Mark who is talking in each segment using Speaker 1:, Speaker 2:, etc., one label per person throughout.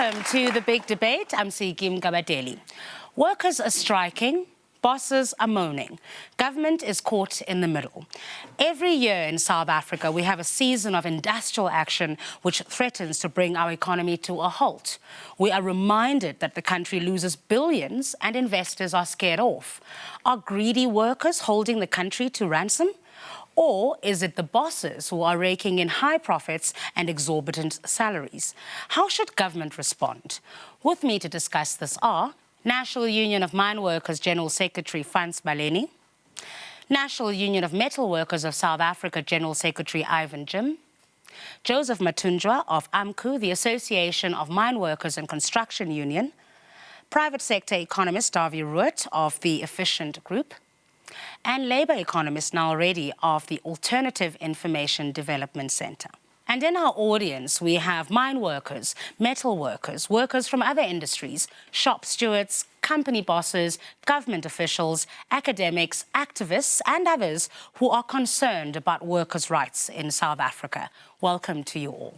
Speaker 1: Welcome to the big debate. I'm Sikim Gabadeli. Workers are striking, bosses are moaning. Government is caught in the middle. Every year in South Africa, we have a season of industrial action which threatens to bring our economy to a halt. We are reminded that the country loses billions and investors are scared off. Are greedy workers holding the country to ransom? Or is it the bosses who are raking in high profits and exorbitant salaries? How should government respond? With me to discuss this are National Union of Mine Workers General Secretary Frans Baleni, National Union of Metal Workers of South Africa General Secretary Ivan Jim, Joseph Matunjwa of AMCU, the Association of Mine Workers and Construction Union, private sector economist Davy Ruot of the Efficient Group, and labour economist Nal Reddy of the Alternative Information Development Centre. And in our audience, we have mine workers, metal workers, workers from other industries, shop stewards, company bosses, government officials, academics, activists, and others who are concerned about workers' rights in South Africa. Welcome to you all.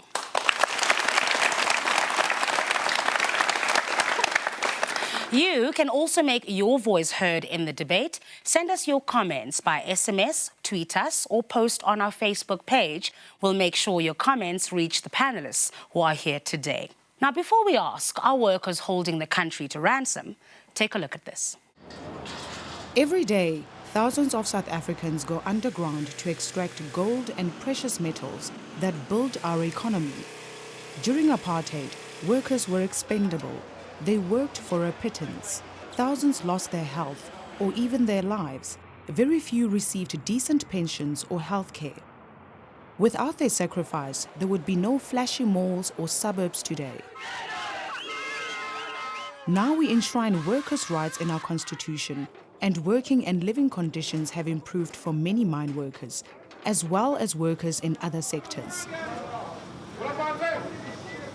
Speaker 1: You can also make your voice heard in the debate. Send us your comments by SMS, tweet us, or post on our Facebook page. We'll make sure your comments reach the panelists who are here today. Now, before we ask, are workers holding the country to ransom? Take a look at this.
Speaker 2: Every day, thousands of South Africans go underground to extract gold and precious metals that build our economy. During apartheid, workers were expendable. They worked for a pittance. Thousands lost their health or even their lives. Very few received decent pensions or health care. Without their sacrifice, there would be no flashy malls or suburbs today. Now we enshrine workers' rights in our constitution, and working and living conditions have improved for many mine workers, as well as workers in other sectors.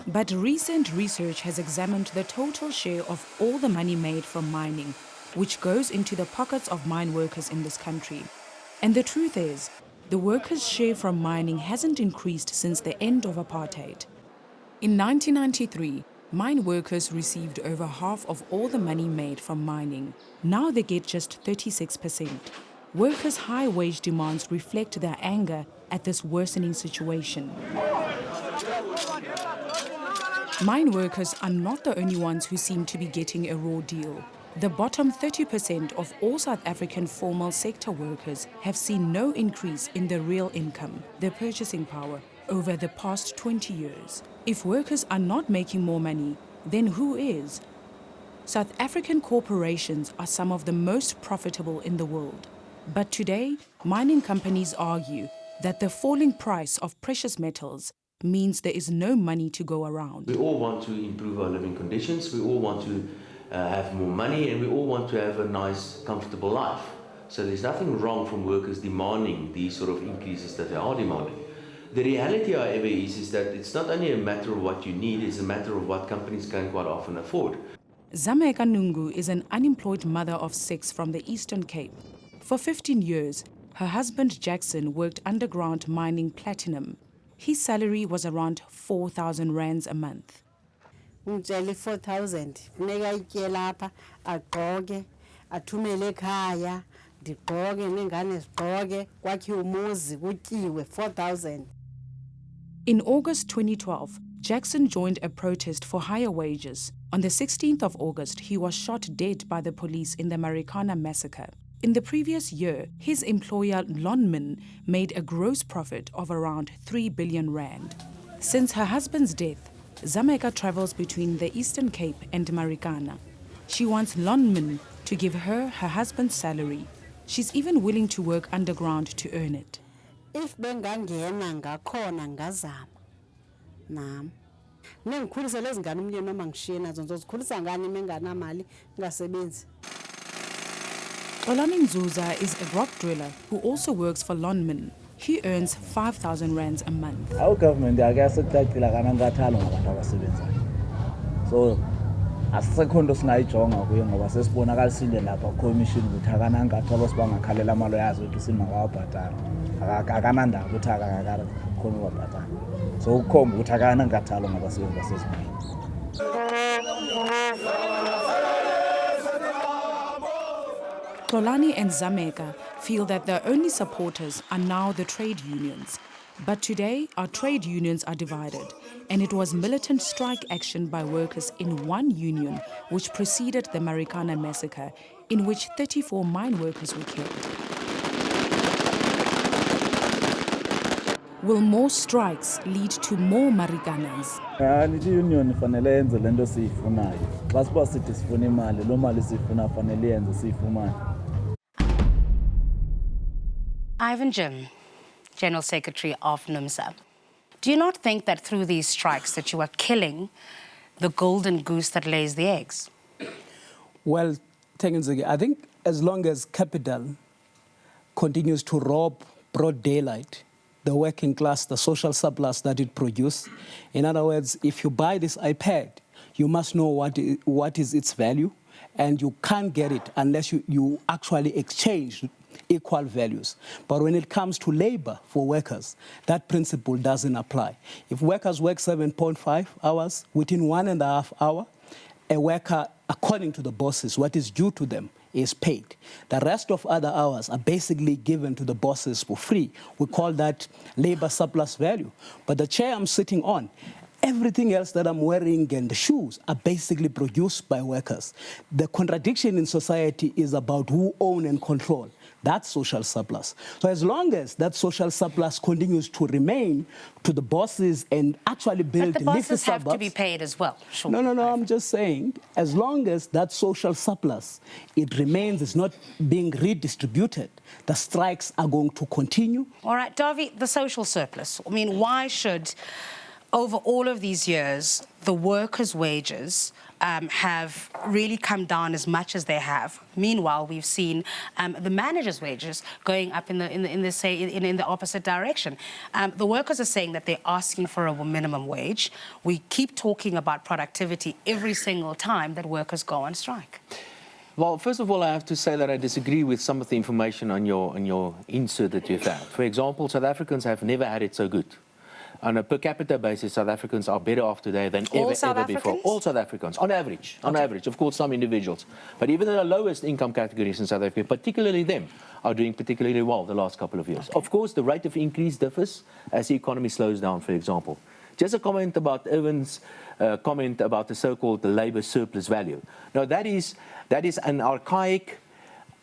Speaker 2: But recent research has examined the total share of all the money made from mining, which goes into the pockets of mine workers in this country. And the truth is, the workers' share from mining hasn't increased since the end of apartheid. In 1993, mine workers received over half of all the money made from mining. Now they get just 36%. Workers' high wage demands reflect their anger at this worsening situation. Mine workers are not the only ones who seem to be getting a raw deal. The bottom 30% of all South African formal sector workers have seen no increase in their real income, their purchasing power, over the past 20 years. If workers are not making more money, then who is? South African corporations are some of the most profitable in the world. But today, mining companies argue that the falling price of precious metals means there is no money to go around.
Speaker 3: We all want to improve our living conditions, we all want to have more money, and we all want to have a nice, comfortable life. So there's nothing wrong from workers demanding these sort of increases that they are demanding. The reality, however, is that it's not only a matter of what you need, it's a matter of what companies can quite often afford.
Speaker 2: Zameka Nungu is an unemployed mother of 6 from the Eastern Cape. For 15 years, her husband Jackson worked underground mining platinum. His salary was around 4,000 rands a month.
Speaker 4: 4,000. Nega ikelapa, agqoke, athumele ekhaya, ndigqoke nengane zigqoke, kwakhiwe umuzi kutyiwe 4,000.
Speaker 2: In August 2012, Jackson joined a protest for higher wages. On the 16th of August, he was shot dead by the police in the Marikana massacre. In the previous year, his employer Lonmin made a gross profit of around 3 billion rand. Since her husband's death, Zameka travels between the Eastern Cape and Marikana. She wants Lonmin to give her husband's salary. She's even willing to work underground to earn it.
Speaker 4: If bengangena ngakhona ngazama nami nengikhulise lezi ngane umyeni noma ngishiye nazo ngizozikhulisa ngani menganamali ngasebenzi.
Speaker 2: Olani Nzuza is a rock driller who also works for Lonmin. He earns 5,000 rands a month.
Speaker 5: Our government, I guess, so asisekhondo singayijonga kuye ngoba sesibonakalisile lapha commission ukuthi akanangathola sibangakhalela amalo yazo ukuthi simangawabhatala akanandaba ukuthi akakhona ukubhatala so ukukhomba ukuthi akanangathalo ngabasebenzi basesibhedlela
Speaker 2: Xolani and Zameka feel that their only supporters are now the trade unions. But today, our trade unions are divided, and it was militant strike action by workers in one union which preceded the Marikana massacre, in which 34 mine workers were killed. Will more strikes lead to more Marikanas?
Speaker 5: Nithi union fanele yenze lento siyifunayo. Basiba sithi sifuna imali, lo mali sifuna fanele yenze siyifumane.
Speaker 1: Ivan Jim, General Secretary of NUMSA. Do you not think that through these strikes that you are killing the golden goose that lays the eggs?
Speaker 6: Well, Tengenzuki, I think as long as capital continues to rob broad daylight the working class, the social surplus that it produces. In other words, if you buy this iPad, you must know what is its value, and you can't get it unless you actually exchange equal values. But when it comes to labor for workers, that principle doesn't apply. If workers work 7.5 hours, within 1.5 hours, a worker, according to the bosses, what is due to them is paid. The rest of other hours are basically given to the bosses for free. We call that labor surplus value. But the chair I'm sitting on, everything else that I'm wearing and the shoes are basically produced by workers. The contradiction in society is about who own and control. That's social surplus. So as long as that social surplus continues to remain to the bosses and actually build
Speaker 1: but the bosses
Speaker 6: suburbs,
Speaker 1: have to be paid as well. Sure.
Speaker 6: No, I'm just saying, as long as that social surplus, it remains, it's not being redistributed, the strikes are going to continue.
Speaker 1: All right, Davi, the social surplus. I mean, why should, over all of these years, the workers' wages have really come down as much as they have? Meanwhile, we've seen the managers' wages going up in the opposite direction. The workers are saying that they're asking for a minimum wage. We keep talking about productivity every single time that workers go on strike.
Speaker 3: Well, first of all, I have to say that I disagree with some of the information on your insert that you've had. For example, South Africans have never had it so good. On a per capita basis, South Africans are better off today than ever before. All South Africans, on average. On average, of course, some individuals. But even in the lowest income categories in South Africa, particularly them, are doing particularly well the last couple of years. Of course, the rate of increase differs as the economy slows down, for example. Just a comment about Irvin's comment about the so-called labour surplus value. Now, that is an archaic,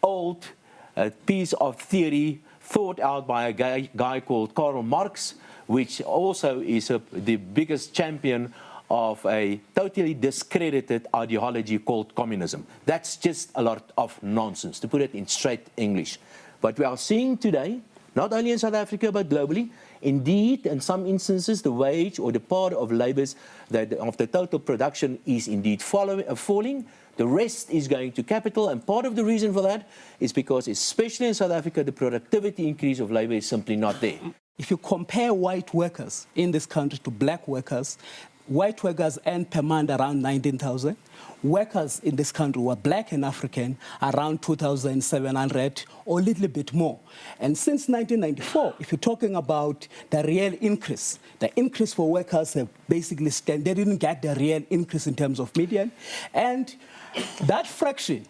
Speaker 3: old piece of theory thought out by a guy called Karl Marx, which also is the biggest champion of a totally discredited ideology called communism. That's just a lot of nonsense, to put it in straight English. But we are seeing today, not only in South Africa, but globally, indeed, in some instances, the wage or the part of labours of the total production is indeed falling. The rest is going to capital, and part of the reason for that is because, especially in South Africa, the productivity increase of labour is simply not there.
Speaker 6: If you compare white workers in this country to black workers, white workers earn per month around 19,000. Workers in this country who are black and African around 2,700 or a little bit more. And since 1994, if you're talking about the real increase, the increase for workers have basically they didn't get the real increase in terms of median. And that fraction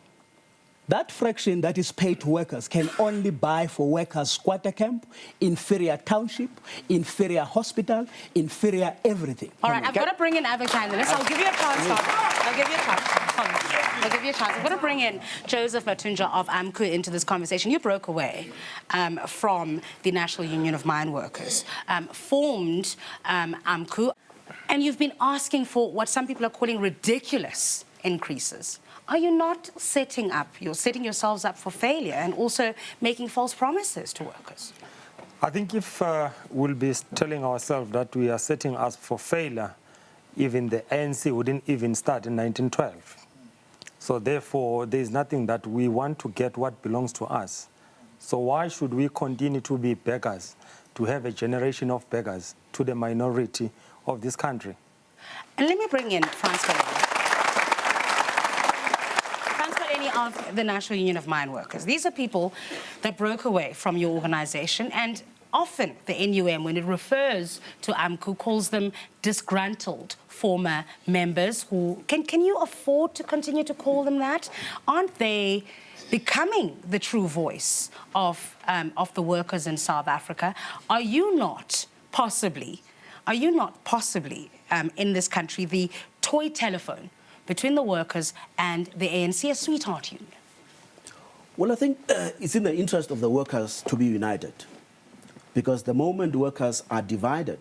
Speaker 6: that is paid to workers can only buy for workers squatter camp, inferior township, inferior hospital, inferior everything.
Speaker 1: All right, I've got to bring in other candidates. I'll give you a chance, I'll give you a chance. I'm going to bring in Joseph Matunja of AMCU into this conversation. You broke away from the National Union of Mine Workers, formed AMCU, and you've been asking for what some people are calling ridiculous increases. Are you not setting yourselves up for failure and also making false promises to workers?
Speaker 7: I think if we'll be telling ourselves that we are setting us for failure, even the ANC wouldn't even start in 1912. So therefore, there is nothing that we want to get what belongs to us. So why should we continue to be beggars, to have a generation of beggars to the minority of this country?
Speaker 1: And let me bring in Francois of the National Union of Mine Workers. These are people that broke away from your organization, and often the NUM, when it refers to AMCU, calls them disgruntled former members who... Can you afford to continue to call them that? Aren't they becoming the true voice of the workers in South Africa? Are you not possibly in this country the toy telephone between the workers and the ANC, a sweetheart union?
Speaker 8: Well, I think it's in the interest of the workers to be united, because the moment workers are divided,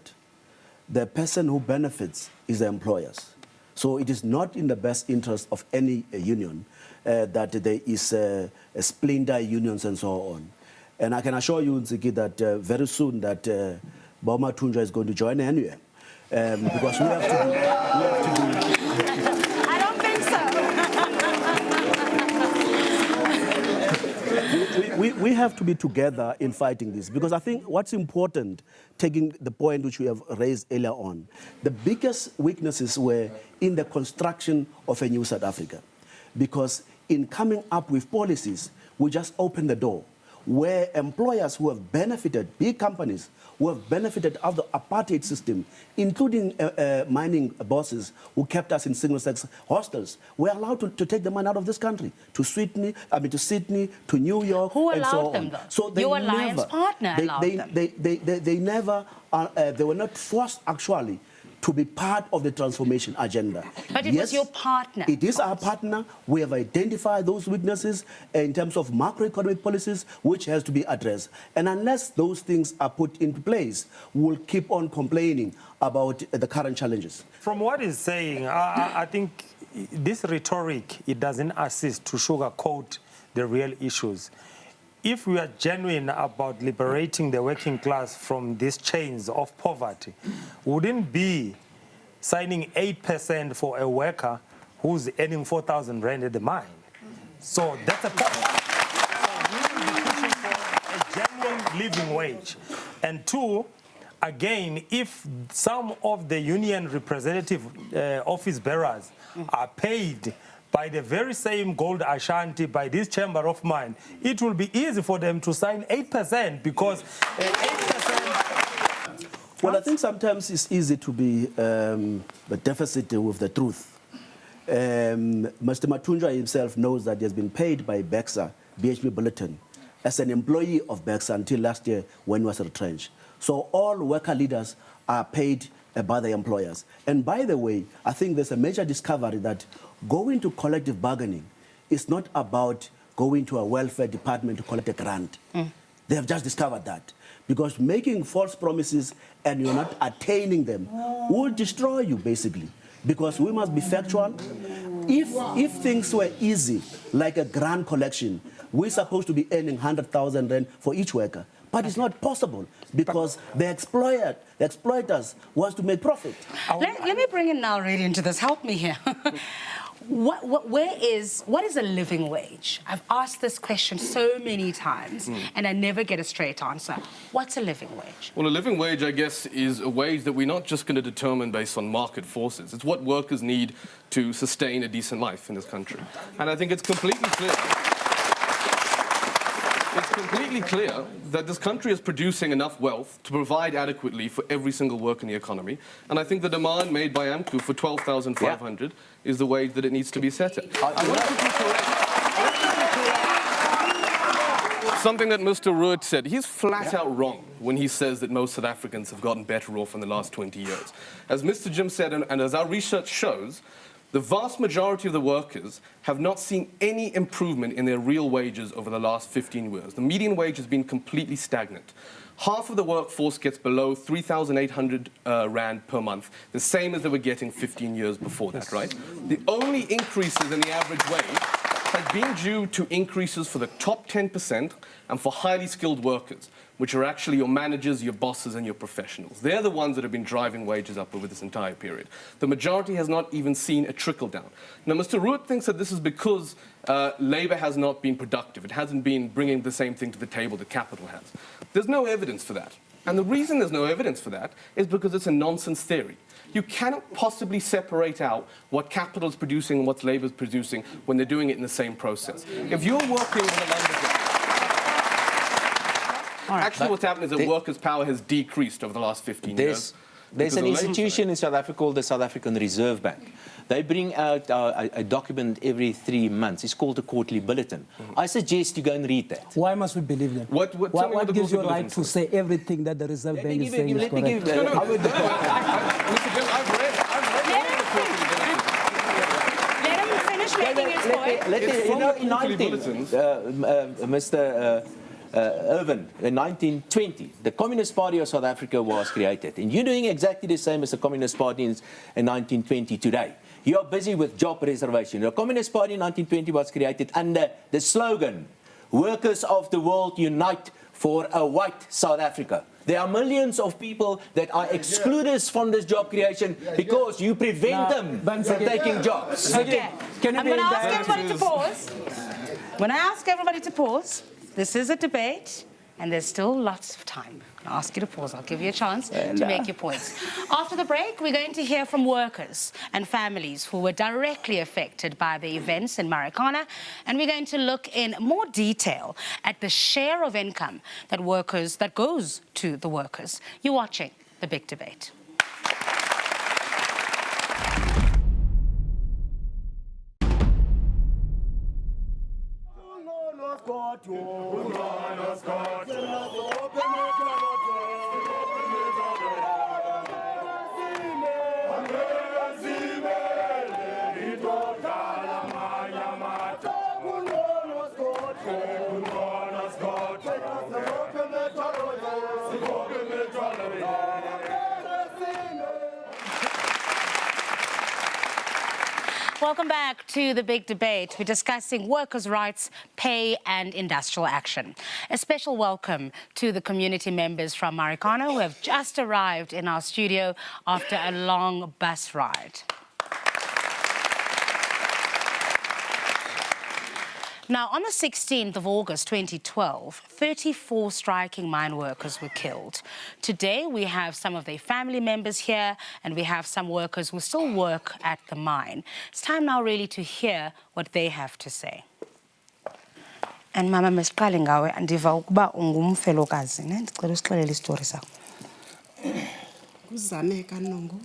Speaker 8: the person who benefits is the employers. So it is not in the best interest of any union that there is a splinter unions and so on. And I can assure you, Nziki, that very soon that Boma Tunja is going to join the NUM. Because we have to be...
Speaker 1: I don't think so.
Speaker 8: We have to be together in fighting this, because I think what's important, taking the point which we have raised earlier on, the biggest weaknesses were in the construction of a new South Africa. Because in coming up with policies, we just open the door where employers who have benefited, big companies who have benefited of the apartheid system, including mining bosses who kept us in single-sex hostels, were allowed to take the money out of this country, to Sydney, to New York,
Speaker 1: Who
Speaker 8: and so
Speaker 1: allowed them,
Speaker 8: on.
Speaker 1: though?
Speaker 8: So they
Speaker 1: Your alliance partner allowed them.
Speaker 8: They never, they were not forced, actually, to be part of the transformation agenda.
Speaker 1: But it was your partner.
Speaker 8: It is our partner. We have identified those weaknesses in terms of macroeconomic policies, which has to be addressed. And unless those things are put into place, we'll keep on complaining about the current challenges.
Speaker 7: From what he's saying, I think this rhetoric, it doesn't assist to sugarcoat the real issues. If we are genuine about liberating the working class from these chains of poverty, wouldn't be signing 8% for a worker who's earning 4,000 rand at the mine. So that's a point. So we will be pushing for a genuine living wage. And two, again, if some of the union representative office bearers are paid by the very same gold Ashanti, by this chamber of mine, it will be easy for them to sign 8%, because 8%...
Speaker 8: Well, I think sometimes it's easy to be the deficit with the truth. Mr. Matunja himself knows that he has been paid by BEXA, BHP Bulletin, as an employee of BEXA until last year when he was retrenched. So all worker leaders are paid by the employers. And by the way, I think there's a major discovery that going to collective bargaining is not about going to a welfare department to collect a grant. They have just discovered that. Because making false promises and you're not attaining them will destroy you, basically. Because we must be factual. If things were easy, like a grant collection, we're supposed to be earning 100,000 rand for each worker. But it's not possible, because the exploiters want to make profit.
Speaker 1: Let me bring in now really into this. Help me here. What is a living wage? I've asked this question so many times, and I never get a straight answer. What's a living wage?
Speaker 9: Well, a living wage, I guess, is a wage that we're not just going to determine based on market forces. It's what workers need to sustain a decent life in this country. And I think it's completely clear. It's completely clear that this country is producing enough wealth to provide adequately for every single worker in the economy. And I think the demand made by AMCU for 12,500 is the wage that it needs to be set at. I want to be correct. Something that Mr. Ruud said, he's flat out wrong when he says that most South Africans have gotten better off in the last 20 years. As Mr. Jim said, and as our research shows, the vast majority of the workers have not seen any improvement in their real wages over the last 15 years. The median wage has been completely stagnant. Half of the workforce gets below 3,800 rand per month, the same as they were getting 15 years before that, right? The only increases in the average wage has been due to increases for the top 10% and for highly skilled workers, which are actually your managers, your bosses, and your professionals. They're the ones that have been driving wages up over this entire period. The majority has not even seen a trickle down. Now, Mr. Ruud thinks that this is because Labour has not been productive. It hasn't been bringing the same thing to the table that capital has. There's no evidence for that. And the reason there's no evidence for that is because it's a nonsense theory. You cannot possibly separate out what capital is producing and what Labour is producing when they're doing it in the same process. If you're working with a lumberjack, Actually, what's happened is that workers' power has decreased over the last 15 years.
Speaker 10: There's an
Speaker 9: because of the
Speaker 10: institution in South Africa called the South African Reserve Bank. They bring out a document every 3 months. It's called the Quarterly Bulletin. I suggest you go and read that.
Speaker 6: Why must we believe them?
Speaker 9: What
Speaker 6: gives you a right to say everything that the Reserve Bank is saying is correct?
Speaker 9: Mr. Jim, I've read the Quarterly Bulletin.
Speaker 1: Let him finish making his point.
Speaker 10: You know, in Mr. Irvin, in 1920, the Communist Party of South Africa was created. And you're doing exactly the same as the Communist Party in 1920 today. You are busy with job reservation. The Communist Party in 1920 was created under the slogan, "Workers of the world unite for a white South Africa." There are millions of people that are excluded from this job creation because you prevent them from taking jobs.
Speaker 1: Okay. I'm going to ask everybody to pause. When I ask everybody to pause, this is a debate, and there's still lots of time. I'll ask you to pause. I'll give you a chance to make your points. After the break, we're going to hear from workers and families who were directly affected by the events in Marikana, and we're going to look in more detail at the share of income that goes to the workers. You're watching The Big Debate. Welcome back to The Big Debate. We're discussing workers' rights, pay and industrial action. A special welcome to the community members from Marikana who have just arrived in our studio after a long bus ride. Now, on the 16th of August 2012, 34 striking mine workers were killed. Today, we have some of their family members here, and we have some workers who still work at the mine. It's time now really to hear what they have to say. And Mama mesiqale ngawe andiva ukuba ungumfelokazi ne ndicela usixelele istory sakho.
Speaker 4: Kuzameka Nongo.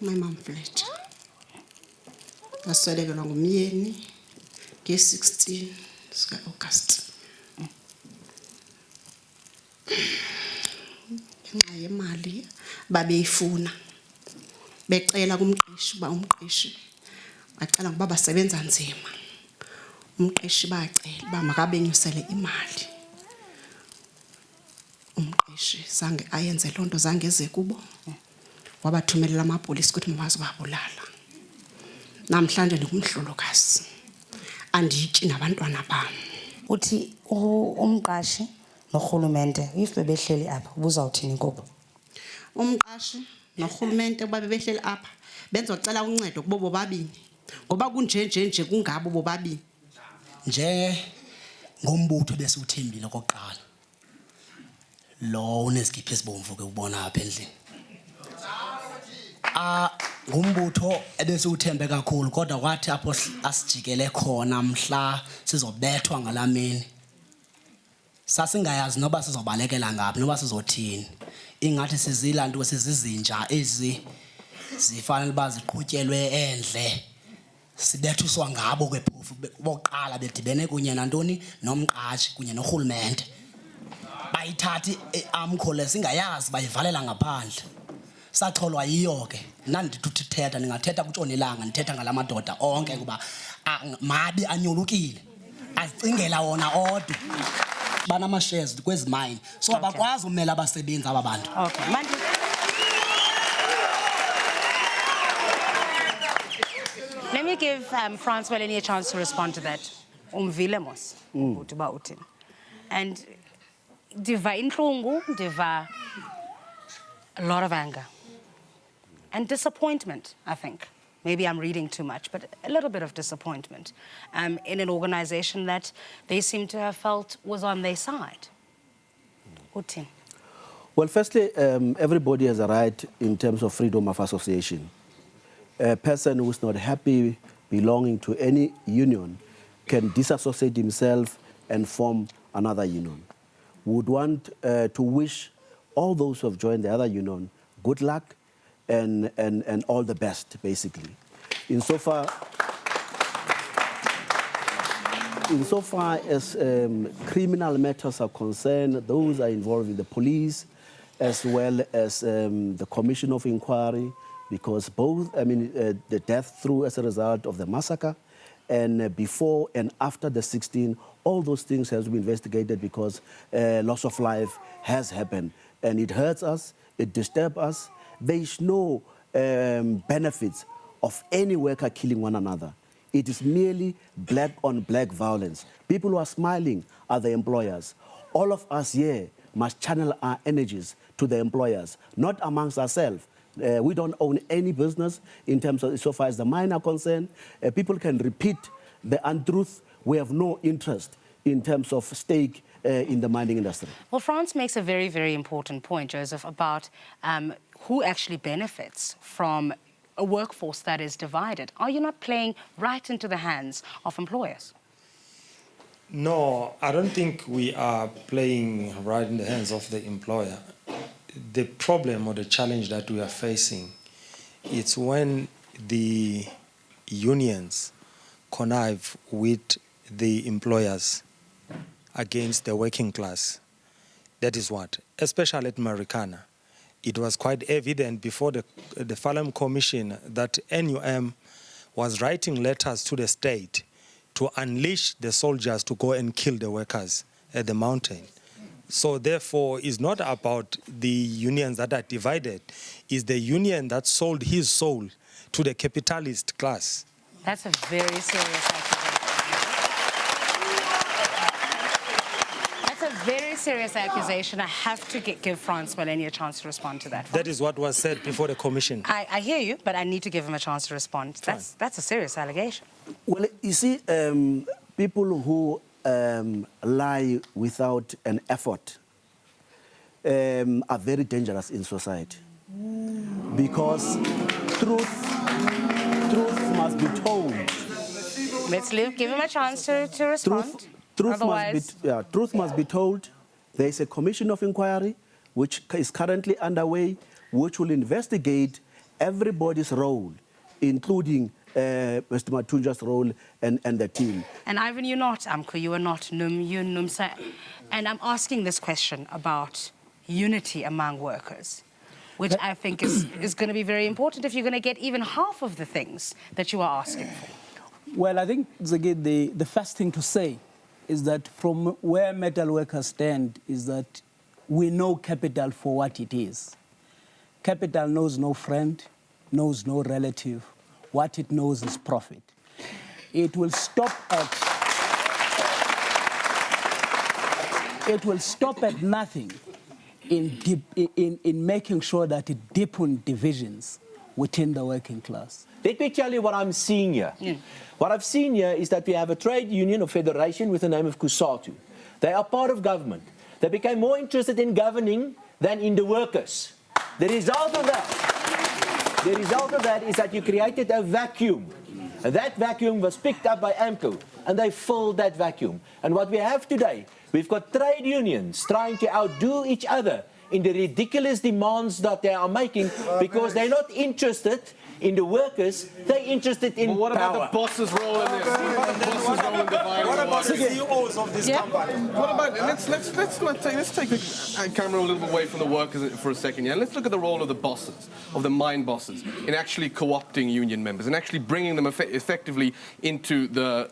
Speaker 4: My mom fled. Ngaswelekelwa ngumyeni nge-16 August. Ngenxa yemali babeyifuna. Becela kumqeshi uba umqeshi bacela ngoba basebenza nzima. Umqeshi bacela uba makabenyusele imali. Umqeshi zange ayenze loo nto zange eze kubo. Wabathumelela amapolisi ukuthi mabazobabulala. Namhlanje ndikumhlolokazi. Andityi nabantwana bam.
Speaker 1: Uthi umqashi norhulumente if bebehleli apha ubuzawuthini kubo?
Speaker 4: Umqashi norhulumente uba bebehleli apha benzocela uncedo kubo bobabini. Ngoba kunje kungabo bobabini.
Speaker 11: Nje ngombutho besiuthembile kokuqala. Lo unezigiphi ezibomvu ke ubona apha endlini. Ngumbutho ebesiuthembe kakhulu kodwa kwathi apho asijikele khona mhla sizobethwa ngalamini. Sasingayazi noba sizobalekela ngaphi noba sizothini. Ingathi sizilanto sizizinja ezi zifanele baziqhutyelwe endle. Sibethuswa ngabo ke phofu boqala bedibene kunye nantoni nomqashi kunye norhulumente. Bayithathi amkhole singayazi bayivalela ngaphandle. Saxolwa yiyo ke nandithuthi thetha ningathetha kutshonelanga ndithetha ngalamadoda onke kuba mabi anyolukile azicingela wona odwa banama shares kwezi mine so abakwazi umela abasebenzi aba bantu.
Speaker 1: Okay manje let me give Franz Melanie a chance to respond to that. Umvile mos uthi ba uthini and diva inhlungu diva a lot of anger and disappointment, I think. Maybe I'm reading too much, but a little bit of disappointment in an organization that they seem to have felt was on their side. Utin.
Speaker 8: Well, firstly, everybody has a right in terms of freedom of association. A person who is not happy belonging to any union can disassociate himself and form another union. would want to wish all those who have joined the other union good luck and all the best, basically. Insofar as criminal matters are concerned, those are involved in the police as well as the Commission of Inquiry, because both, the death through as a result of the massacre and before and after the 16, all those things have to be investigated because loss of life has happened. And it hurts us, it disturbs us. There is no benefits of any worker killing one another. It is merely black on black violence. People who are smiling are the employers. All of us here must channel our energies to the employers, not amongst ourselves. We don't own any business in terms of, so far as the mine are concerned. People can repeat the untruth. We have no interest in terms of stake in the mining industry.
Speaker 1: Well, France makes a very, very important point, Joseph, about who actually benefits from a workforce that is divided. Are you not playing right into the hands of employers?
Speaker 7: No, I don't think we are playing right in the hands of the employer. The problem or the challenge that we are facing is when the unions connive with the employers against the working class. That is what, especially at Marikana. It was quite evident before the Farlam Commission that NUM was writing letters to the state to unleash the soldiers to go and kill the workers at the mountain. So therefore, it's not about the unions that are divided. It's the union that sold his soul to the capitalist class.
Speaker 1: That's a very serious accusation. That's a very serious accusation. I have to give Frans Malenia a chance to respond to that.
Speaker 7: That is what was said before the commission.
Speaker 1: I hear you, but I need to give him a chance to respond. That's a serious allegation.
Speaker 8: Well, you see, people who lie without an effort are very dangerous in society. Because truth must be told.
Speaker 1: Let's give him a chance to respond.
Speaker 8: Truth must be told. There is a commission of inquiry which is currently underway, which will investigate everybody's role, including Mr. Matunja's role and the team.
Speaker 1: And Ivan, you're not Amko, you are not Num, you Numsa. And I'm asking this question about unity among workers, which I think is going to be very important if you're going to get even half of the things that you are asking for.
Speaker 6: Well, I think, Zagid, the first thing to say is that from where metal workers stand is that we know capital for what it is. Capital knows no friend, knows no relative. What it knows is profit. It will stop at nothing in making sure that it deepens divisions within the working class.
Speaker 10: Let me tell you what I'm seeing here. What I've seen here is that we have a trade union or federation with the name of Kusatu. They are part of government. They became more interested in governing than in the workers. The result of that is that you created a vacuum. And that vacuum was picked up by AMCO, and they filled that vacuum. And what we have today, we've got trade unions trying to outdo each other in the ridiculous demands that they are making because they're not interested in the workers, they're interested in
Speaker 9: what
Speaker 10: power.
Speaker 9: About the boss's role in this?
Speaker 7: What about the CEOs of this company?
Speaker 9: What about, let's take the camera a little bit away from the workers for a second, yeah? Let's look at the role of the bosses, of the mine bosses, in actually co-opting union members and actually bringing them effectively into the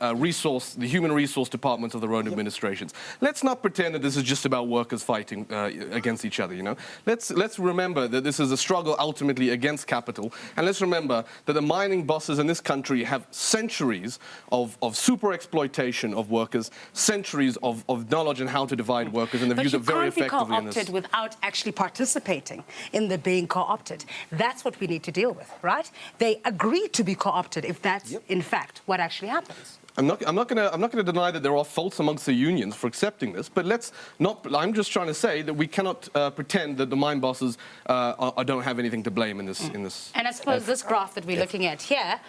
Speaker 9: the human resource departments of their own administrations. Let's not pretend that this is just about workers fighting against each other, you know? Let's remember that this is a struggle ultimately against capital, and let's remember that the mining bosses in this country have centuries of super exploitation of workers, centuries of knowledge on how to divide workers, and they've used it very effectively in this.
Speaker 1: But you can't be co-opted without actually participating in the being co-opted. That's what we need to deal with, right? They agree to be co-opted if that's in fact what actually happens.
Speaker 9: I'm not going to deny that there are faults amongst the unions for accepting this, but I'm just trying to say that we cannot pretend that the mine bosses don't have anything to blame in this.
Speaker 1: And I suppose this graph that we're looking at here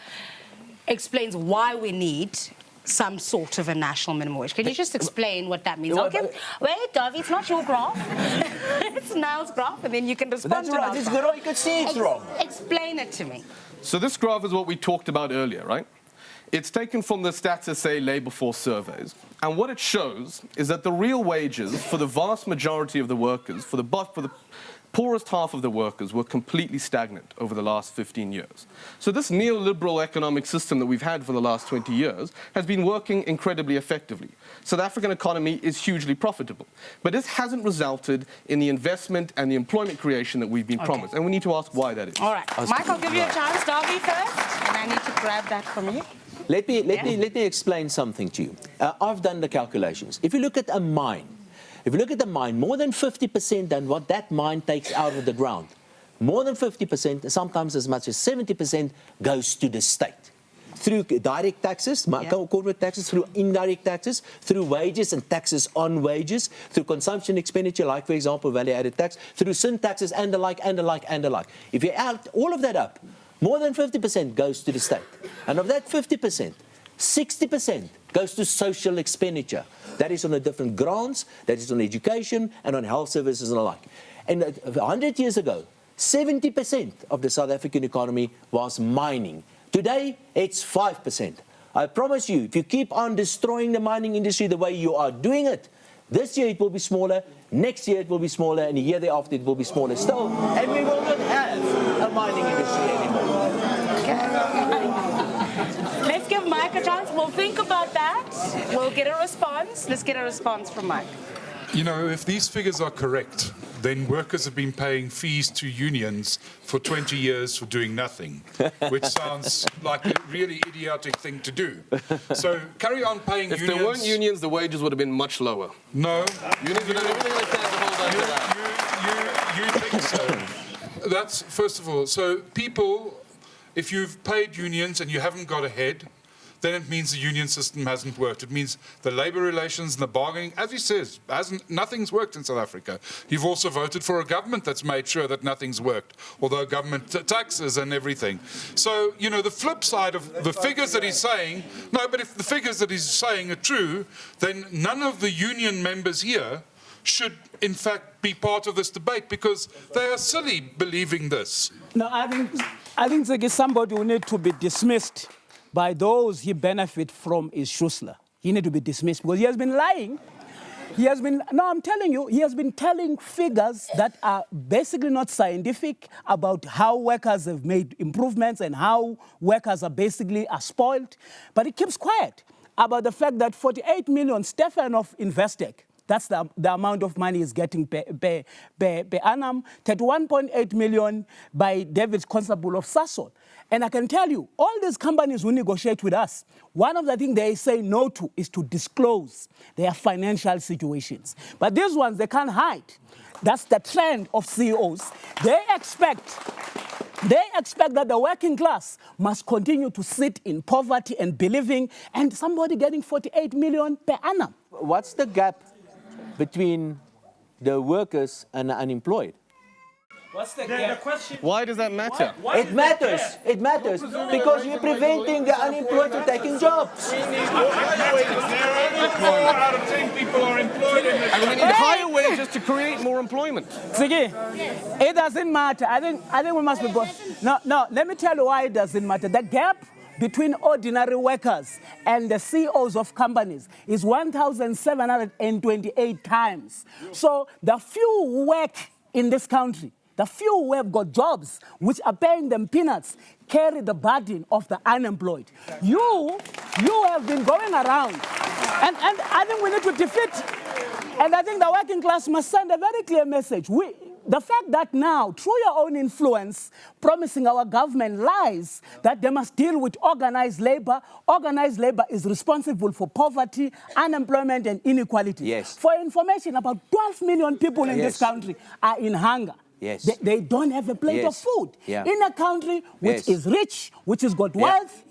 Speaker 1: explains why we need some sort of a national minimum wage. Can you just explain what that means? Wait, Dov, it's not your graph. It's Niall's graph, and then you can respond
Speaker 10: That's
Speaker 1: to
Speaker 10: right,
Speaker 1: Niall's
Speaker 10: it's
Speaker 1: graph.
Speaker 10: good, you could see it's wrong.
Speaker 1: Explain it to me.
Speaker 9: So this graph is what we talked about earlier, right? It's taken from the Stats SA labour force surveys. And what it shows is that the real wages for the vast majority of the workers, for the poorest half of the workers, were completely stagnant over the last 15 years. So this neoliberal economic system that we've had for the last 20 years has been working incredibly effectively. South African economy is hugely profitable, but this hasn't resulted in the investment and the employment creation that we've been promised. And we need to ask why that is.
Speaker 1: All right, Mike, I'll give you a chance. Darby first, and I need to grab that from you.
Speaker 10: Let me explain something to you. I've done the calculations. If you look at a mine, more than 50% than what that mine takes out of the ground, more than 50%, sometimes as much as 70% goes to the state. Through direct taxes, corporate taxes, through indirect taxes, through wages and taxes on wages, through consumption expenditure, like, for example, value-added tax, through sin taxes, and the like, and the like, and the like. If you add all of that up, more than 50% goes to the state. And of that 50%, 60% goes to social expenditure. That is on the different grants, that is on education and on health services and the like. And 100 years ago, 70% of the South African economy was mining. Today, it's 5%. I promise you, if you keep on destroying the mining industry the way you are doing it, this year it will be smaller, next year it will be smaller, and the year thereafter it will be smaller still, and we will not have a mining industry anymore.
Speaker 1: Let's give Mike a chance. We'll think about that. We'll get a response. Let's get a response from Mike.
Speaker 12: You know, if these figures are correct, then workers have been paying fees to unions for 20 years for doing nothing, which sounds like a really idiotic thing to do. So carry on paying unions.
Speaker 9: If there weren't unions, the wages would have been much lower.
Speaker 12: No.
Speaker 9: Unions would have everything they can to hold on to that.
Speaker 12: You think so? That's, first of all, so people, if you've paid unions and you haven't got ahead, then it means the union system hasn't worked. It means the labour relations and the bargaining, as he says, nothing's worked in South Africa. You've also voted for a government that's made sure that nothing's worked, although government taxes and everything. So, you know, the flip side of the figures that he's saying, no, but if the figures that he's saying are true, then none of the union members here should, in fact, be part of this debate because they are silly believing this.
Speaker 6: No, I think Zeki, somebody will need to be dismissed by those he benefit from is Schussler. He need to be dismissed because he has been lying. I'm telling you, he has been telling figures that are basically not scientific about how workers have made improvements and how workers are basically spoiled. But he keeps quiet about the fact that 48 million Stefanov Investec, that's the amount of money he's getting per annum, 31.8 million by David Constable of Sasol. And I can tell you, all these companies who negotiate with us, one of the things they say no to is to disclose their financial situations. But these ones, they can't hide. That's the trend of CEOs. They expect that the working class must continue to sit in poverty and believing, and somebody getting 48 million per annum.
Speaker 10: What's the gap between the workers and the unemployed?
Speaker 6: What's the gap?
Speaker 9: Why does that matter?
Speaker 10: It matters. It matters because you're preventing the unemployed from taking jobs.
Speaker 12: Out of 10 people are employed in this.
Speaker 9: And we need higher wages to create more employment.
Speaker 6: Ziggy, it doesn't matter. I think we must be both. No, let me tell you why it doesn't matter. The gap between ordinary workers and the CEOs of companies is 1,728 times. So the few who work in this country, the few who have got jobs which are paying them peanuts, carry the burden of the unemployed. You have been going around, and I think we need to defeat, and I think the working class must send a very clear message. The fact that now, through your own influence, promising our government lies that they must deal with organized labor is responsible for poverty, unemployment, and inequality.
Speaker 10: Yes.
Speaker 6: For information, about 12 million people in this country are in hunger.
Speaker 10: Yes.
Speaker 6: They don't have a plate of food.
Speaker 10: Yeah.
Speaker 6: In a country which is rich, which has got wealth,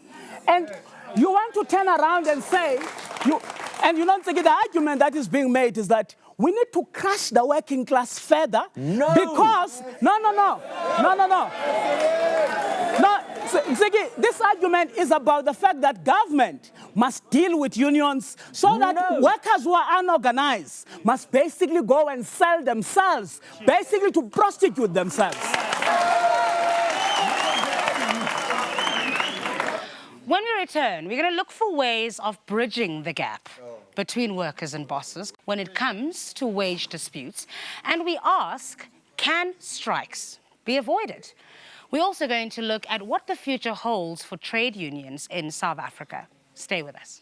Speaker 6: and you want to turn around and say, the argument that is being made is that we need to crush the working class further.
Speaker 10: No.
Speaker 6: Because, no. Nseki, this argument is about the fact that government must deal with unions so that workers who are unorganized must basically go and sell themselves, basically to prostitute themselves.
Speaker 1: When we return, we're going to look for ways of bridging the gap between workers and bosses when it comes to wage disputes. And we ask, can strikes be avoided? We're also going to look at what the future holds for trade unions in South Africa. Stay with us.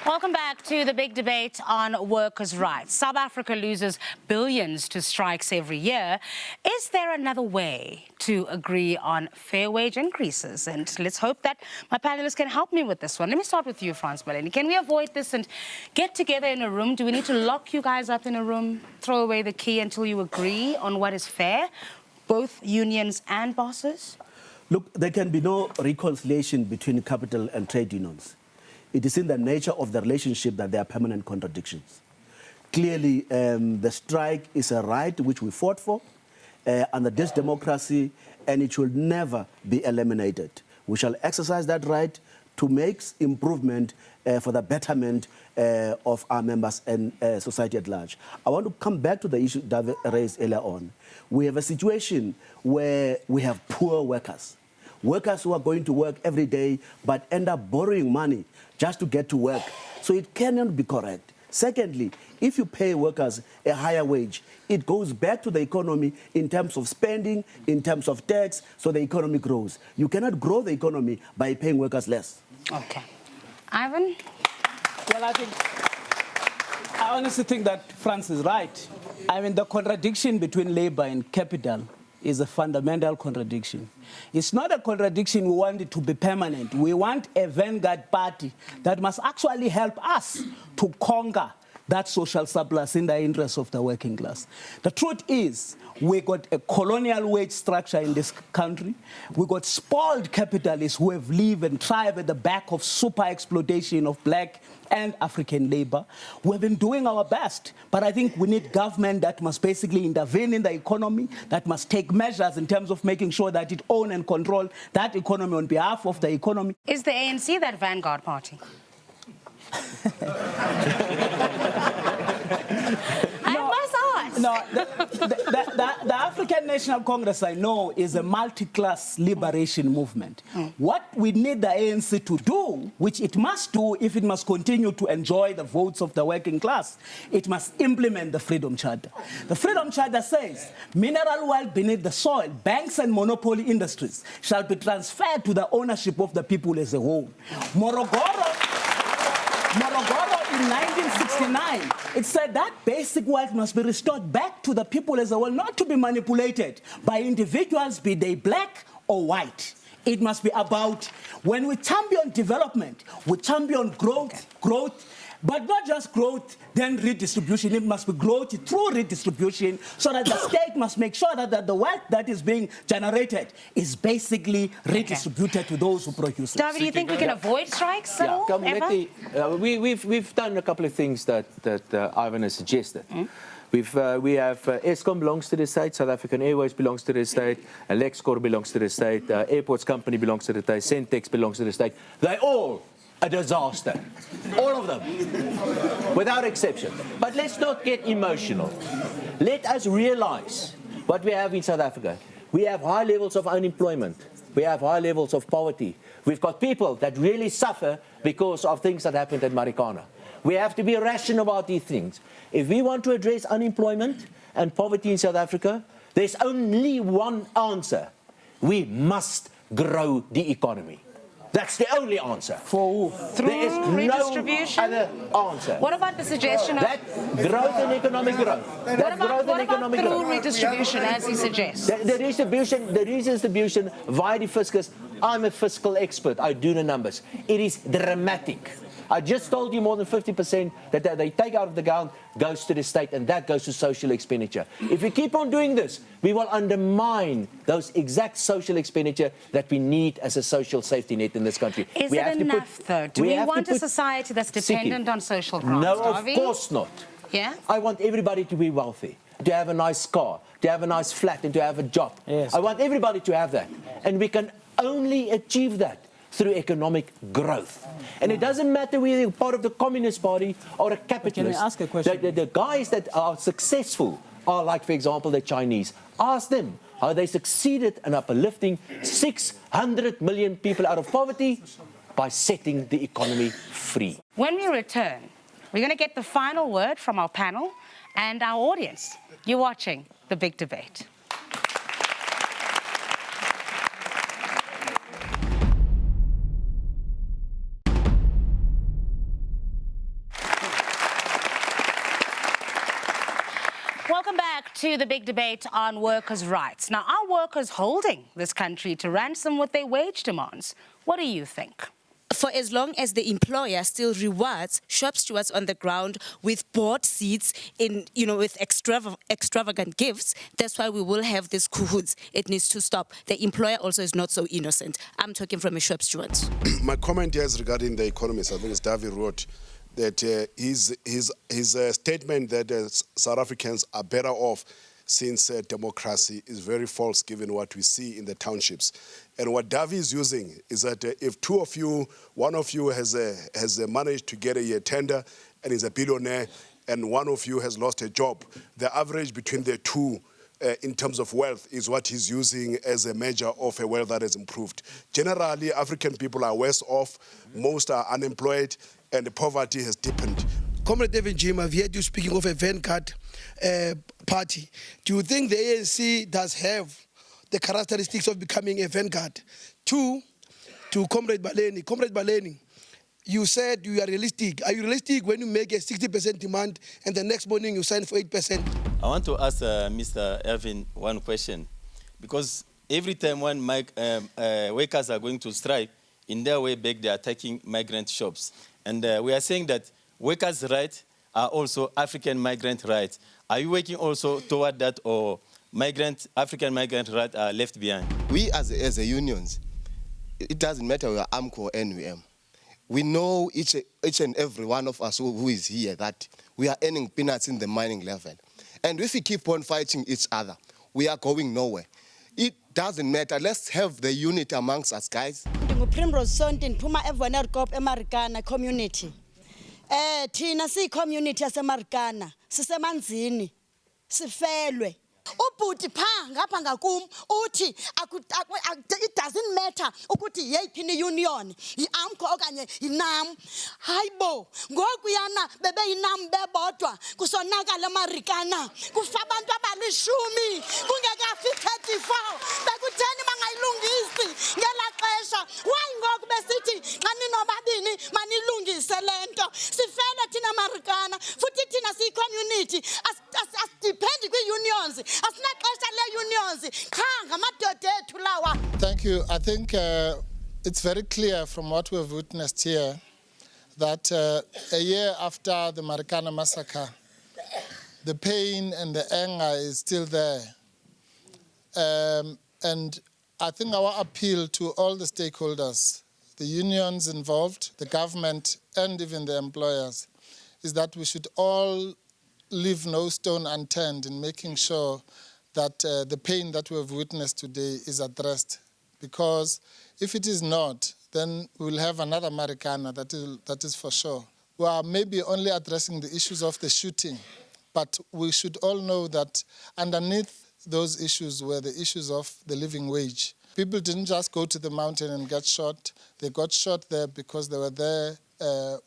Speaker 1: Welcome back to the big debate on workers' rights. South Africa loses billions to strikes every year. Is there another way to agree on fair wage increases? And let's hope that my panelists can help me with this one. Let me start with you, Frans Maleni. Can we avoid this and get together in a room? Do we need to lock you guys up in a room, throw away the key until you agree on what is fair, both unions and bosses?
Speaker 8: Look, there can be no reconciliation between capital and trade unions. It is in the nature of the relationship that there are permanent contradictions. Clearly, the strike is a right which we fought for under this democracy, and it should never be eliminated. We shall exercise that right to make improvement for the betterment of our members and society at large. I want to come back to the issue David raised earlier on. We have a situation where we have poor workers. Workers who are going to work every day but end up borrowing money just to get to work. So it cannot be correct. Secondly, if you pay workers a higher wage, it goes back to the economy in terms of spending, in terms of tax, so the economy grows. You cannot grow the economy by paying workers less.
Speaker 1: Okay. Ivan?
Speaker 6: Well, I honestly think that Frans is right. I mean, the contradiction between labor and capital is a fundamental contradiction. It's not a contradiction we want it to be permanent. We want a vanguard party that must actually help us to conquer that social surplus in the interest of the working class. The truth is, we got a colonial wage structure in this country. We got spoiled capitalists who have lived and thrived at the back of super exploitation of black and African labor. We've been doing our best, but I think we need government that must basically intervene in the economy, that must take measures in terms of making sure that it own and control that economy on behalf of the economy.
Speaker 1: Is the ANC that vanguard party?
Speaker 6: No, the African National Congress, I know, is a multi-class liberation movement. What we need the ANC to do, which it must do if it must continue to enjoy the votes of the working class, it must implement the Freedom Charter. The Freedom Charter says mineral wealth beneath the soil, banks and monopoly industries shall be transferred to the ownership of the people as a whole. Morogoro in 1969, it said that basic wealth must be restored back to the people as a whole, not to be manipulated by individuals, be they black or white. It must be about, when we champion development, we champion growth, but not just growth, then redistribution. It must be growth through redistribution, so that the state must make sure that the wealth that is being generated is basically redistributed to those who produce it.
Speaker 1: David, do you think we can avoid strikes at all, ever?
Speaker 10: We've done a couple of things that Ivan has suggested. We have Eskom belongs to the state, South African Airways belongs to the state, Lexcor belongs to the state, Airports Company belongs to the state, Centex belongs to the state. They all a disaster. All of them, without exception. But let's not get emotional. Let us realize what we have in South Africa. We have high levels of unemployment. We have high levels of poverty. We've got people that really suffer because of things that happened at Marikana. We have to be rational about these things. If we want to address unemployment and poverty in South Africa, there's only one answer. We must grow the economy. That's the only answer.
Speaker 1: For who? Through
Speaker 10: there is
Speaker 1: redistribution?
Speaker 10: No other answer.
Speaker 1: What about the suggestion of...
Speaker 10: That growth and economic growth.
Speaker 1: What about through redistribution, as he suggests?
Speaker 10: The redistribution via the fiscus. I'm a fiscal expert. I do the numbers. It is dramatic. I just told you more than 50% that they take out of the ground goes to the state, and that goes to social expenditure. If we keep on doing this, we will undermine those exact social expenditure that we need as a social safety net in this country.
Speaker 1: Is it enough, though? Do we want a society that's dependent on social grants?
Speaker 10: No, of course not.
Speaker 1: Yeah?
Speaker 10: I want everybody to be wealthy, to have a nice car, to have a nice flat, and to have a job.
Speaker 6: Yes.
Speaker 10: I want everybody to have that. And we can only achieve that through economic growth. And it doesn't matter whether you're part of the Communist Party or a capitalist.
Speaker 6: Can I ask a question?
Speaker 10: The guys that are successful are like, for example, the Chinese. Ask them how they succeeded in uplifting 600 million people out of poverty by setting the economy free.
Speaker 1: When we return, we're going to get the final word from our panel and our audience. You're watching The Big Debate. Welcome back to The Big Debate on workers' rights. Now, are workers holding this country to ransom with their wage demands? What do you think?
Speaker 13: For as long as the employer still rewards shop stewards on the ground with board seats with extravagant gifts, that's why we will have this cahoots. It needs to stop. The employer also is not so innocent. I'm talking from a shop steward.
Speaker 14: My comment here is regarding the economist. I think it's David wrote that his statement that South Africans are better off since democracy is very false given what we see in the townships. And what Davi is using is that if one of you has managed to get a tender and is a billionaire, and one of you has lost a job, the average between the two in terms of wealth is what he's using as a measure of a wealth that has improved. Generally, African people are worse off, most are unemployed, and the poverty has deepened.
Speaker 15: Comrade David Jim, I've heard you speaking of a vanguard party. Do you think the ANC does have the characteristics of becoming a vanguard? Two, to Comrade Baleni. Comrade Baleni, you said you are realistic. Are you realistic when you make a 60% demand and the next morning you sign for 8%?
Speaker 16: I want to ask Mr. Ervin one question. Because every time when workers are going to strike, in their way back they are attacking migrant shops. And we are saying that workers' rights are also African migrant rights. Are you working also toward that, or African migrant rights are left behind?
Speaker 17: We as a unions, it doesn't matter we are AMCO or NUM. We know each and every one of us who is here that we are earning peanuts in the mining level. And if we keep on fighting each other, we are going nowhere. It doesn't matter. Let's have the unity amongst us, guys.
Speaker 18: Marikana community. Thina community yaseMarikana sisemanzini sifelwe. Ubhuti pha ngapha ngakum uthi it doesn't matter ukuthi yeyiphi union iAMCO okanye iNAM. Hayibo ngoku yana bebe iNAM bebodwa kusonakala eMarikana kufa abantu abalishumi kungekafi 34 bekutheni bangayilungisi ngela xesha. Why ngoku besithi xa ninobabini manilungise lento sifele thina Marikana futhi thina community asidependi kwi-unions.
Speaker 19: Thank you. I think it's very clear from what we've witnessed here that a year after the Marikana massacre, the pain and the anger is still there. And I think our appeal to all the stakeholders, the unions involved, the government, and even the employers, is that we should all leave no stone unturned in making sure that the pain that we have witnessed today is addressed. Because if it is not, then we'll have another Marikana, that is for sure. We are maybe only addressing the issues of the shooting, but we should all know that underneath those issues were the issues of the living wage. People didn't just go to the mountain and get shot. They got shot there because they were there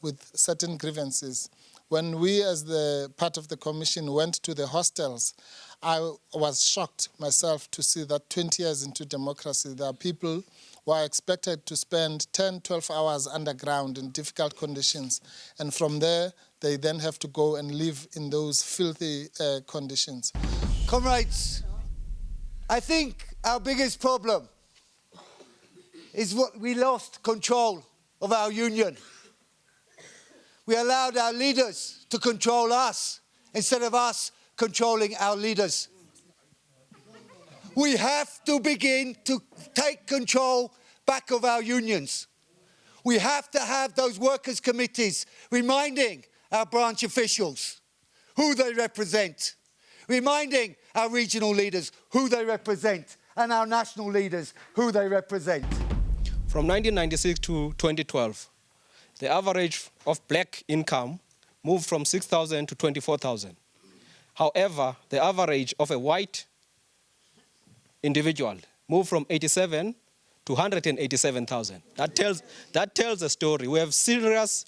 Speaker 19: with certain grievances. When we, as the part of the commission, went to the hostels, I was shocked myself to see that 20 years into democracy, there are people who are expected to spend 10, 12 hours underground in difficult conditions. And from there, they then have to go and live in those filthy conditions.
Speaker 20: Comrades, I think our biggest problem is what we lost control of our union. we allowed our leaders to control us instead of us controlling our leaders. We have to begin to take control back of our unions. We have to have those workers' committees reminding our branch officials who they represent, reminding our regional leaders who they represent, and our national leaders who they represent.
Speaker 21: From 1996 to 2012, the average of black income moved from 6,000 to 24,000. However, the average of a white individual moved from 87 to 187,000. That tells a story. We have serious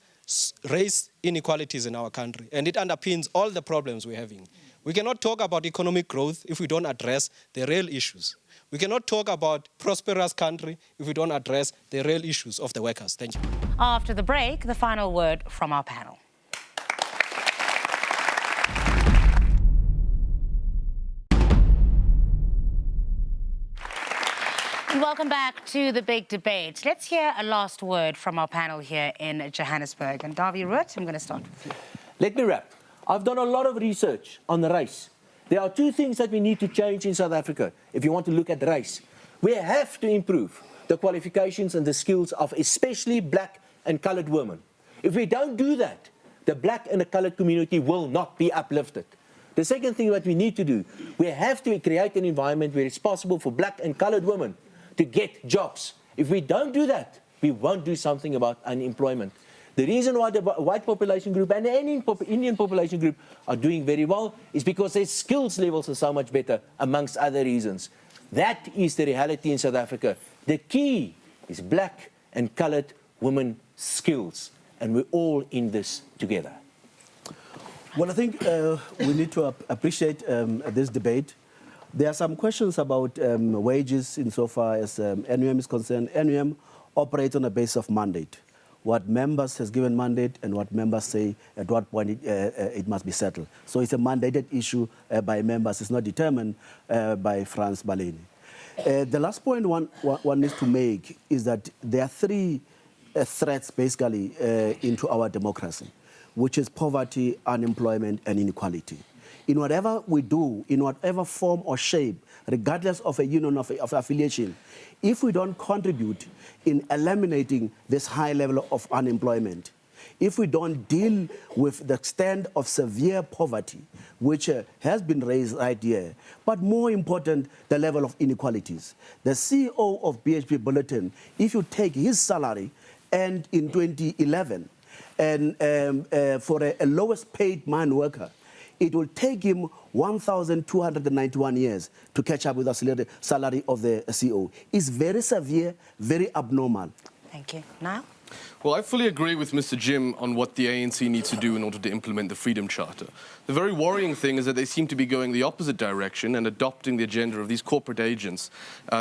Speaker 21: race inequalities in our country, and it underpins all the problems we're having. We cannot talk about economic growth if we don't address the real issues. We cannot talk about prosperous country if we don't address the real issues of the workers. Thank you.
Speaker 1: After the break, the final word from our panel. Welcome back to the big debate. Let's hear a last word from our panel here in Johannesburg. And Davie Root, I'm going to start with you.
Speaker 10: Let me wrap. I've done a lot of research on the race. There are two things that we need to change in South Africa if you want to look at the race. We have to improve the qualifications and the skills of especially black and coloured women. If we don't do that, the black and the coloured community will not be uplifted. The second thing that we need to do, we have to create an environment where it's possible for black and coloured women to get jobs. If we don't do that, we won't do something about unemployment. The reason why the white population group and the Indian population group are doing very well is because their skills levels are so much better, amongst other reasons. That is the reality in South Africa. The key is black and coloured women skills, and we're all in this together.
Speaker 8: Well, I think we need to appreciate this debate. There are some questions about wages insofar as NUM is concerned. NUM operates on a basis of mandate. What members has given mandate and what members say at what point it must be settled. So it's a mandated issue by members. It's not determined by Frans Baleni. The last point one needs to make is that there are three threats basically into our democracy, which is poverty, unemployment, and inequality. In whatever we do, in whatever form or shape, regardless of a union of affiliation, if we don't contribute in eliminating this high level of unemployment, if we don't deal with the extent of severe poverty, which has been raised right here, but more important, the level of inequalities. The CEO of BHP Bulletin, if you take his salary, and in 2011, and for a lowest paid mine worker, it will take him 1,291 years to catch up with the salary of the CEO. It's very severe, very abnormal.
Speaker 1: Thank you. Now?
Speaker 9: Well, I fully agree with Mr. Jim on what the ANC needs to do in order to implement the Freedom Charter. The very worrying thing is that they seem to be going the opposite direction and adopting the agenda of these corporate agents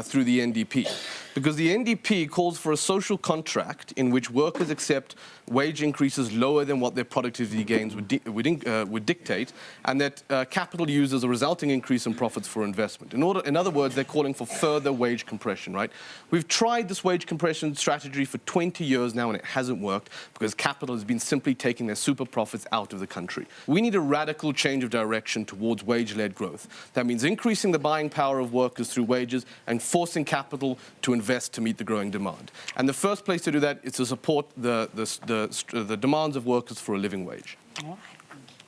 Speaker 9: through the NDP. Because the NDP calls for a social contract in which workers accept wage increases lower than what their productivity gains would dictate, and that capital uses a resulting increase in profits for investment. In other words, they're calling for further wage compression, right? We've tried this wage compression strategy for 20 years now, and it hasn't worked because capital has been simply taking their super profits out of the country. We need a radical change of direction towards wage-led growth. That means increasing the buying power of workers through wages and forcing capital to invest to meet the growing demand. And the first place to do that is to support the demands of workers for a living wage.
Speaker 1: All right.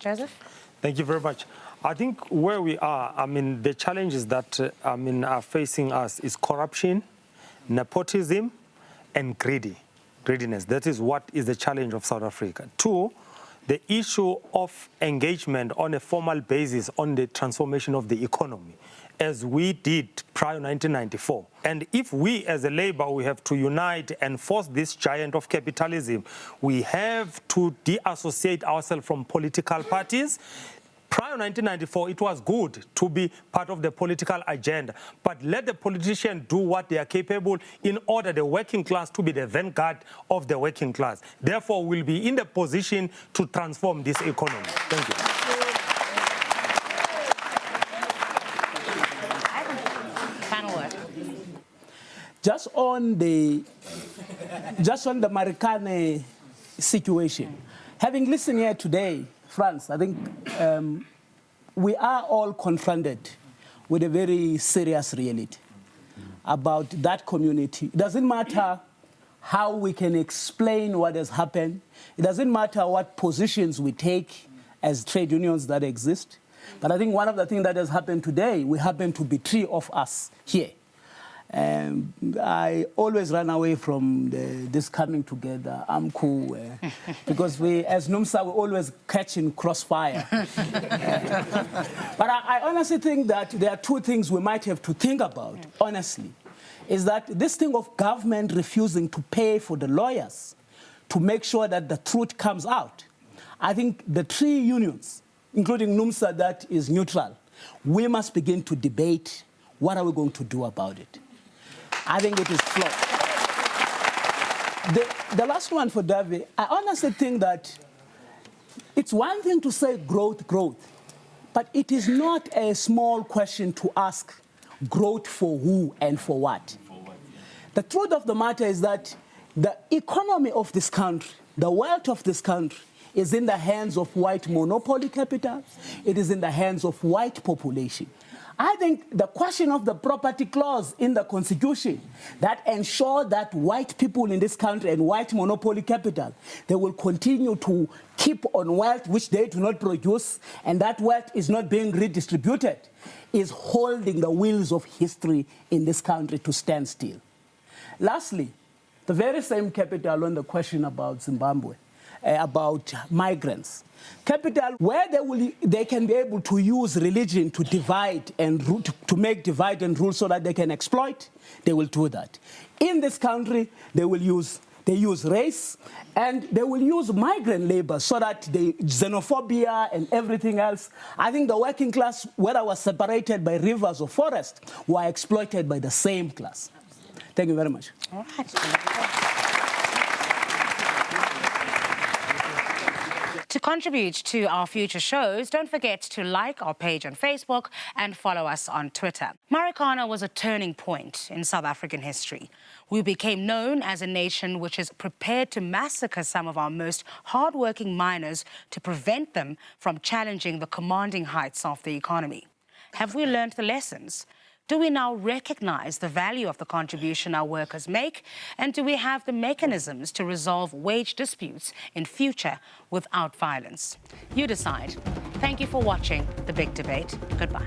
Speaker 1: Joseph?
Speaker 7: Thank you very much. I think where we are, the challenges that, are facing us is corruption, nepotism, and greediness. That is what is the challenge of South Africa. Two, the issue of engagement on a formal basis on the transformation of the economy, as we did prior to 1994. And if we as a labor, we have to unite and force this giant of capitalism, we have to deassociate ourselves from political parties. Prior to 1994, it was good to be part of the political agenda, but let the politicians do what they are capable in order the working class to be the vanguard of the working class. Therefore, we'll be in the position to transform this economy. Thank you.
Speaker 1: Final word.
Speaker 6: Just on the Marikana situation, Having listened here today, Franz, I think we are all confronted with a very serious reality about that community. It doesn't matter how we can explain what has happened. It doesn't matter what positions we take as trade unions that exist. But I think one of the things that has happened today, we happen to be three of us here. I always run away from this coming together. I'm cool. Because we, as NUMSA, we always catch in crossfire. But I honestly think that there are two things we might have to think about, honestly. Is that this thing of government refusing to pay for the lawyers to make sure that the truth comes out. I think the three unions, including NUMSA that is neutral, we must begin to debate what are we going to do about it. I think it is flawed. The last one for Davi, I honestly think that it's one thing to say growth, but it is not a small question to ask growth for who and for what. The truth of the matter is that the economy of this country, the wealth of this country, is in the hands of white monopoly capital. It is in the hands of white population. I think the question of the property clause in the Constitution that ensure that white people in this country and white monopoly capital, they will continue to keep on wealth which they do not produce, and that wealth is not being redistributed, is holding the wheels of history in this country to stand still. Lastly, the very same capital on the question about Zimbabwe, about migrants. Capital, where they can be able to use religion to divide and rule, to make divide and rule so that they can exploit, they will do that. In this country, they use race, and they will use migrant labor so that the xenophobia and everything else. I think the working class, whether was separated by rivers or forests, were exploited by the same class. Thank you very much.
Speaker 1: All right. To contribute to our future shows, don't forget to like our page on Facebook and follow us on Twitter. Marikana was a turning point in South African history. We became known as a nation which is prepared to massacre some of our most hardworking miners to prevent them from challenging the commanding heights of the economy. Have we learned the lessons? Do we now recognize the value of the contribution our workers make? And do we have the mechanisms to resolve wage disputes in future without violence? You decide. Thank you for watching The Big Debate. Goodbye.